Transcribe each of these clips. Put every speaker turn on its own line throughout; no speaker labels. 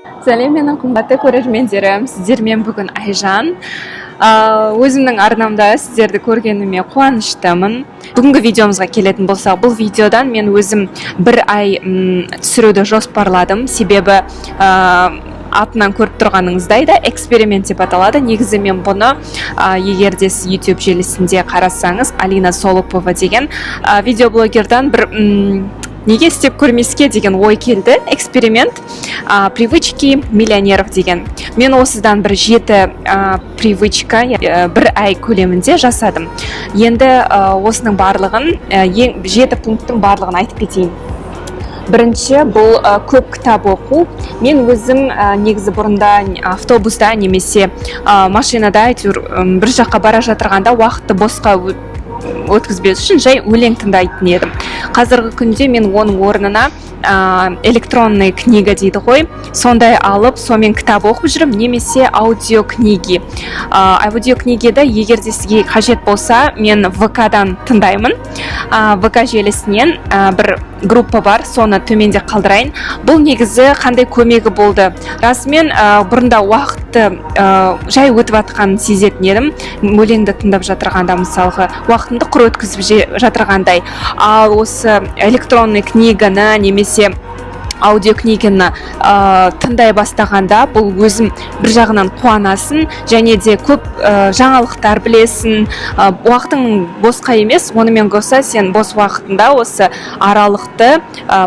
Сәлем, менің қымбатты көрермендерім, сіздермен бүгін Айжан. Өзімнің арнамда сіздерді көргеніме қуаныштымын. Бүгінгі видеомызға келетін болсақ, бұл видеодан мен өзім бір ай түсіруді жоспарладым. Себебі атынан көріп тұрғаныңыздай да эксперимент деп аталады. Негізі мен бұны егер де сіз YouTube желісінде қарасаңыз, Алина Солопова деген видеоблогердан бір неге істеп көрмеске деген ой келді. Эксперимент привычки миллионеров деген. Мен осыдан бір 7 привычка бір ай көлемінде жасадым. Енді осының барлығын, 7 пункттың барлығын айтып кетейін. Бірінші, бұл көп кітап оқу. Мен өзім негізі бұрында автобуста немесе машинада бір жаққа бара жатырғанда уақытты босқа өткізбес үшін жай өлең тыңдайтын едім. Қазіргі күнде мен оның орнына электронный книга дейді ғой, сондай алып, сонымен кітап оқып жүрмін, немесе аудиокниги. Аудиокнигиді егер де сізге қажет болса, мен ВК-дан тыңдаймын. ВК желісінен бір группа бар, соны төменде қалдырайын. Бұл негізі қандай көмегі болды. Расымен бұрында уақытты жай өтіп атқанын сезетін едім. Өлеңді тыңдап жатырғанда, мысалғы, уақытымды құр өткізіп жатырғандай. Ал осы электронный книганы немесе аудиокниганы тыңдай бастағанда, бұл өзім бір жағынан қуанасын, және де көп жаңалықтар білесің. Уақытың босқа емес, онымен қоса сен бос уақытында осы аралықты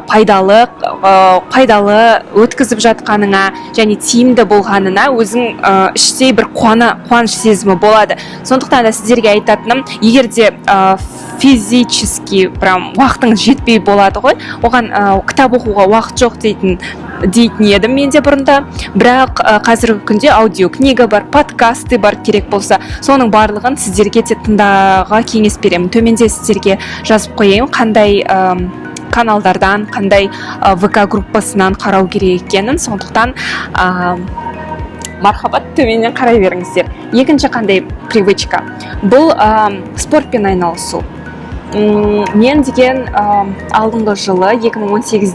пайдалы өткізіп жатқаныңа және тиімді болғанына өзің іштей бір қуаныш сезімі болады. Сондықтан да сіздерге айтатыным, егер де физически уақытың жетпей болады ғой, оған кітап оқуға уақыт жоқ дейтін едім менде бұрында. Бірақ қазіргі күнде аудиокнига бар, подкасты бар, керек болса соның барлығын сіздерге де тыңдауға кеңес беремін. Төменде сіздерге жазып қояйын, қандай каналдардан, қандай ВК группасынан қарау керек екенін. Сондықтан мархабат, төменнен қарай беріңіздер. Екінші қандай привычка? Бұл спортпен айналысу. Мен деген алдыңғы жылы 2018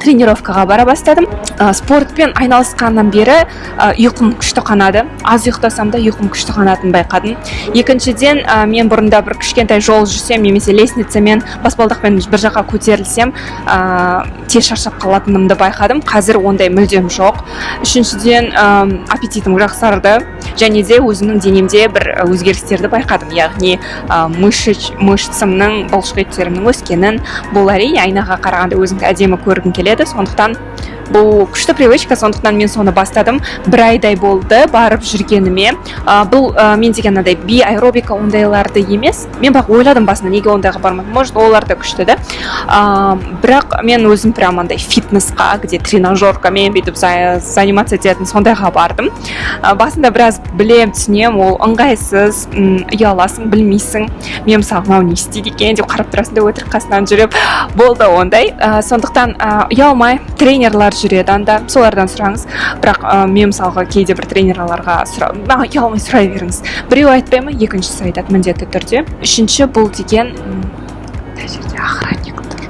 тренировкаға бара бастадым. Спортпен айналысқаннан бері ұйқым күшті қанады. Аз ұйықтасам да ұйқым күшті қанатын байқадым. Екіншіден, мен бұрында бір кішкентай жол жүрсем, немесе лестницамен, баспалдақпен бір жаққа көтерілсем, тез шаршап қалатынымды байқадым. Қазір ондай мүлдем жоқ. Үшіншіден, аппетитім жақсарды, және де өзімнің денемде бір өзгерістерді байқадым. Яғни мышцамның, бұлшықеттерімнің өскенін, бұл әрине айнаға қарағанда өзіңді әдемі көргің келеді. Сондықтан бұл күшті привычка, сондықтан мен соны бастадым. Бір айдай болды барып жүргеніме. Бұл мен деген аэробика ондайларды емес. Мен бірақ ойладым басында, неге ондайға бармадым. Может, олар да күшті да. Бірақ мен өзім андай фитнесқа, где тренажеркамен бүйтіп заниматься ететін сондайға бардым. Басында біраз білем, түсінем, ол ыңғайсыз, ұяласың, білмейсің. Мен мысалы, мынау не істейді екен деп қарап тұрасың да өтірік қасынан жүріп, болды ондай. Сондықтан ұялмай тренерлар жүреді анда, солардан сұраңыз. Бірақ мен мысалға кейде бір тренерларға ұялмай сұрай беріңіз. Біреу айтпай ма, екіншісі айтады міндетті түрде. Үшінші, бұл деген жерде охранник тұр.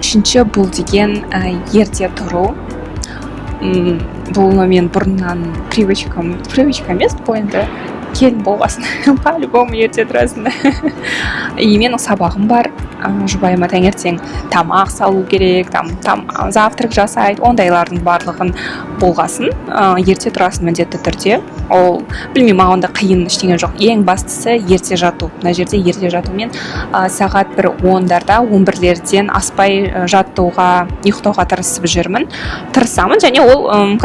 Үшінші, бұл деген ерте тұру. Бұл мен бұрыннан привычка емес, бұл енді келін болғасын, по-любому ерте тұрасың. И менің сабағым бар. Жұбайыма таңертең тамақ салу керек, завтрак жасайды, ондайлардың барлығын болғасын, ерте тұрасың міндетті түрде. Ол, білмеймін, маған да қиын ештеңе жоқ. Ең бастысы ерте жату. Мына жерде ерте жатумен сағат 10-дарда, 11-лерден аспай жаттауға, ұйықтауға тырысамын, және ол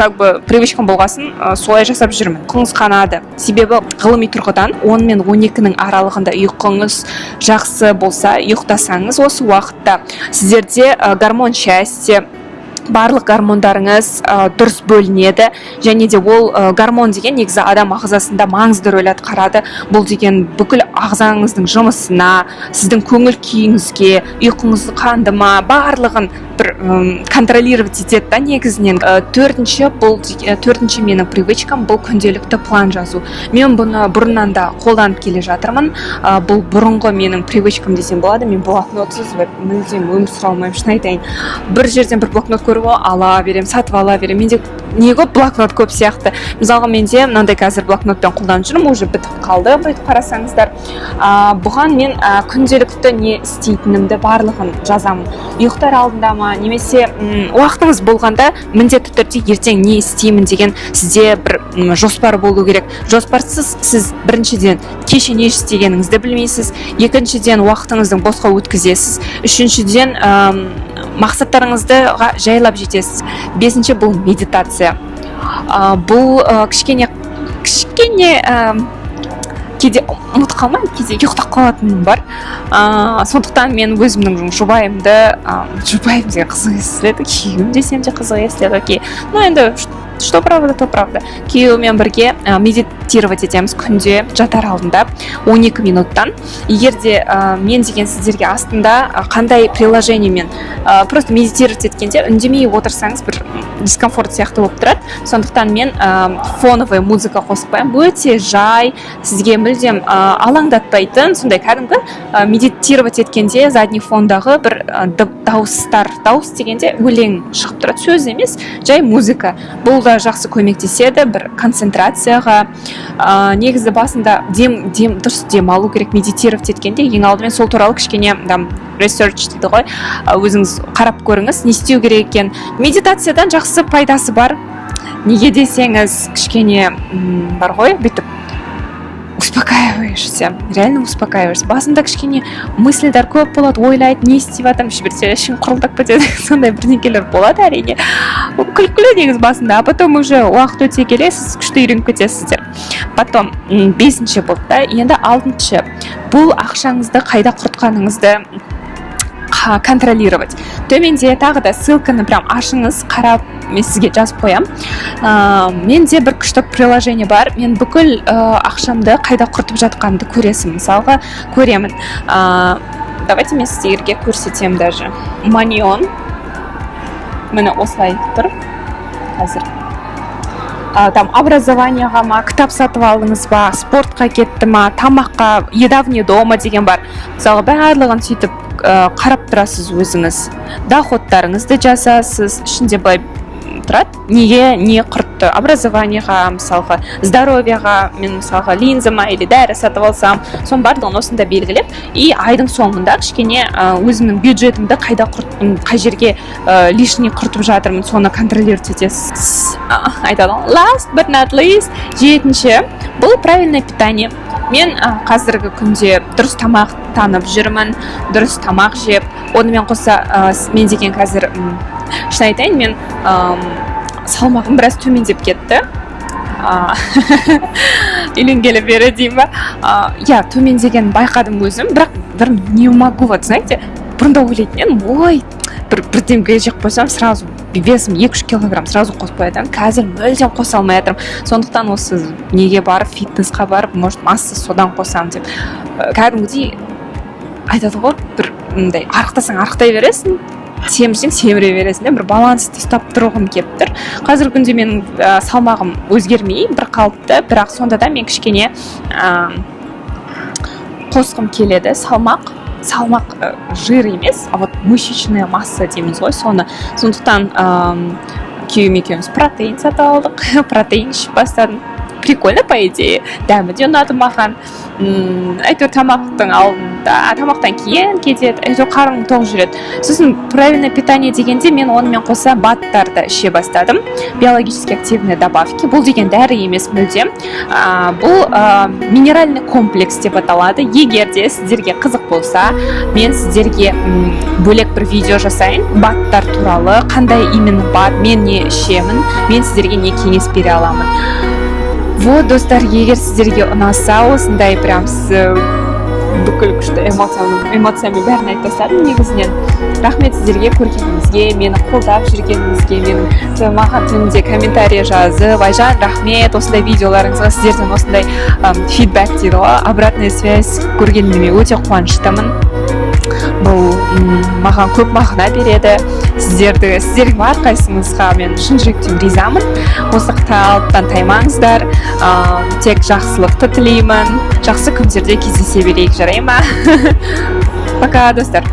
привычкам болғасын солай жасап жүрмін. Ұйқыңыз қанады. Себебі ғылыми тұрғыдан 10 мен 12-нің аралығында ұйқыңыз жақсы болса, ұйықтасаңыз, осы уақытта сіздерде гормон счастья, барлық гормондарыңыз дұрыс бөлінеді, және де ол гормон деген негізі адам ағзасында маңызды рөл атқарады. Бұл деген бүкіл ағзаңыздың жұмысына, сіздің көңіл күйіңізге, ұйқыңыз қанды ма, барлығын бір контролировать етеді да негізінен. Төртінші менің привычкам бұл күнделікті план жазу. Мен бұны бұрыннан да қолданып келе жатырмын. Бұл бұрынғы менің привычкам десем болады. Мен блокнотсыз мүлдем өмір сүре алмаймын, шын айтайын. Бір жерден бір блокнот көріп ала беремін, сатып ала беремін. Менде не көп блокнот көп сияқты. Мысалға менде мынандай қазір блокнотпен қолданып жүрмін, уже бітіп қалды, бүйтіп қарасаңыздар. Бұған мен күнделікті не істейтінімді барлығын жазамын. Ұйықтар алдында ма, немесе уақытыңыз болғанда міндетті түрде ертең не істеймін деген сізде бір жоспар болу керек. Жоспарсыз сіз біріншіден кеше не істегеніңізді білмейсіз, екіншіден уақытыңыздың босқа өткізесіз, үшіншіден мақсаттарыңызды жайлап жетесіз. Бесінші бұл медитация. Бұл кішкене кейде ұмытып қалмаймын, кейде ұйықтап қалатыным бар. Сондықтан мен өзімнің жұбайым деген қызық естіледі, күйеуім десем де қызық естіледі. Окей, енді что правда, то правда. Күйеуімен бірге медитировать етеміз күнде жатар алдында 12 минуттан. Егерде мен деген сіздерге астында қандай приложениемен просто медитировать еткенде үндемей отырсаңыз бір дискомфорт сияқты болып тұрады. Сондықтан мен фоновый музыка қосып қоямын. Өте жай, сізге мүлдем алаңдатпайтын, сондай кәдімгі медитировать еткенде задний фондағы бір дауыс дегенде өлең шығып тұрады, сөз емес, жай музыка. Бұл да жақсы көмектеседі бір концентрацияға. Негізі басында дұрыс дем алу керек медитировать еткенде. Ең алдымен сол туралы кішкене research дейді ғой, өзіңіз қарап көріңіз, не істеу керек екен. Медитациядан жақсы пайдасы бар. Неге десеңіз, кішкене бар ғой, бүйтіп успокаиваешься, реально успокаиваешься. Басында кішкене мысльдар көп болады, ойлайды, не істеп жатырмын, ішін құрылдап кетеді, сондай бірдеңелер болады әрине. Күлкілі негіз басында, а потом уже уақыт өте келе сіз күшті үйреніп кетесіздер. Потом 5-ші болды да, енді 6-шы. Бұл ақшаңызды қайда құртқаныңызды контролировать. Төменде тағы да ссылканы прям ашыңыз, қарап, мен сізге жазып қоям. Менде бір күшті приложение бар. Мен бүкіл ақшамды қайда құртып жатқанымды көресің. Мысалға көремін. Давайте мен сіздерге көрсетем даже. Manion. Мені осылай тұр. Қазір. Там образованияға ма, кітап сатып алдыңыз ба, спортқа кетті ма, тамаққа, еда вне дома деген бар. Мысалға барлығын сөйтіп қарап тұрасыз өзіңіз. Доходтарыңызды жазасыз, ішінде былай тұрады. Не құртты? Образованияға, мысалға, здоровьяға, мен мысалға линзама или дәрі сатып алсам, соның барлығын осында белгілеп, и айдың соңында кішкене өзімнің бюджетімді қайда құрттым, қай жерге лишний құртып жатырмын, соны контролировать етесіз. Айтады. Last but not least, 7-ші, бұл правильное питание. Мен қазіргі күнде дұрыс тамақ танып жүрмін, дұрыс тамақ жеп, онымен қоса мен деген қазір шын айтайын, мен салмағым біраз төмендеп кетті. Үйленгелі бері деймін ба? Төмендеген байқадым өзім, бірақ бір не могу, вот знаете, бұрында ойлайтын едім, ой, бірдемге жеп қойсам, сразу весім 2-3 килограмм сразу қосып қоятын. Қазір мүлдем қоса алмай жатырмын. Сондықтан осы неге барып, фитнесқа барып, может, масса содан қосам деп. Кәдімгідей айтады ғой, бір арықтасаң арықтай бересің, семірсең семіре бересің, бір балансты ұстап тұрғым келіп тұр. Қазір күнде менің салмағым өзгермей, бір қалыпты, бірақ сонда да мен кішкене қосқым келеді. Салмақ жир емес, а вот мышечная масса дейміз ғой, соны. Сондықтан күйеуім екеуміз протеин сатып алдық, протеин ішіп бастадым. Прикольно, по идее. Дәмі де ұнады маған. Әйтеуір тамақтың алдында, тамақтан кейін кетеді, әйтеуір қарның тоқ жүреді. Сосын правильное питание дегенде мен онымен қоса баттарды іше бастадым. Биологически активные добавки. Бұл деген дәрі емес мүлдем. Бұл минеральный комплекс деп аталады. Егер де сіздерге қызық болса, мен сіздерге бөлек бір видео жасайын. Баттар туралы, қандай именно бат, мен не ішемін, мен сіздерге не кеңес бере аламын. Вот, достар, егер сіздерге ұнаса, осындай прям бүкіл күшті эмоциямен бәрін айтып тастадым негізінен. Рахмет сіздерге көргеніңізге, мені қолдап жүргеніңізге, маған төменде комментарий жазып, Айжан, рахмет, осындай видеоларыңызға сіздерден осындай фидбэк дейді ғой, обратная связь көргеніме өте қуаныштымын. Бұл маған көп мағына береді. Сіздердің әрқайсыңызға мен шын жүректен ризамын. Осы қиындықтан таймаңыздар. Тек жақсылықты тілеймін. Жақсы күндерде кездесе берейік, жарай ма? Пока, достар.